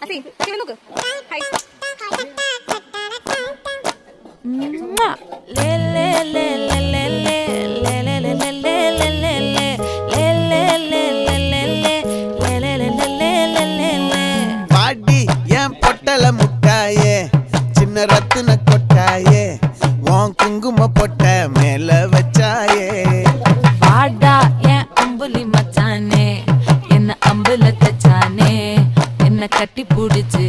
നോക്ക് ഹൈ பாடி என் பொட்டல முட்டாயே சின்ன ரத்தின கொட்டாயே உன் குங்கும பொட்ட மேல வச்சாயே வாடா என் அம்புலி மச்சானே என்ன அம்புல தச்சானே என்ன கட்டி புடிச்சு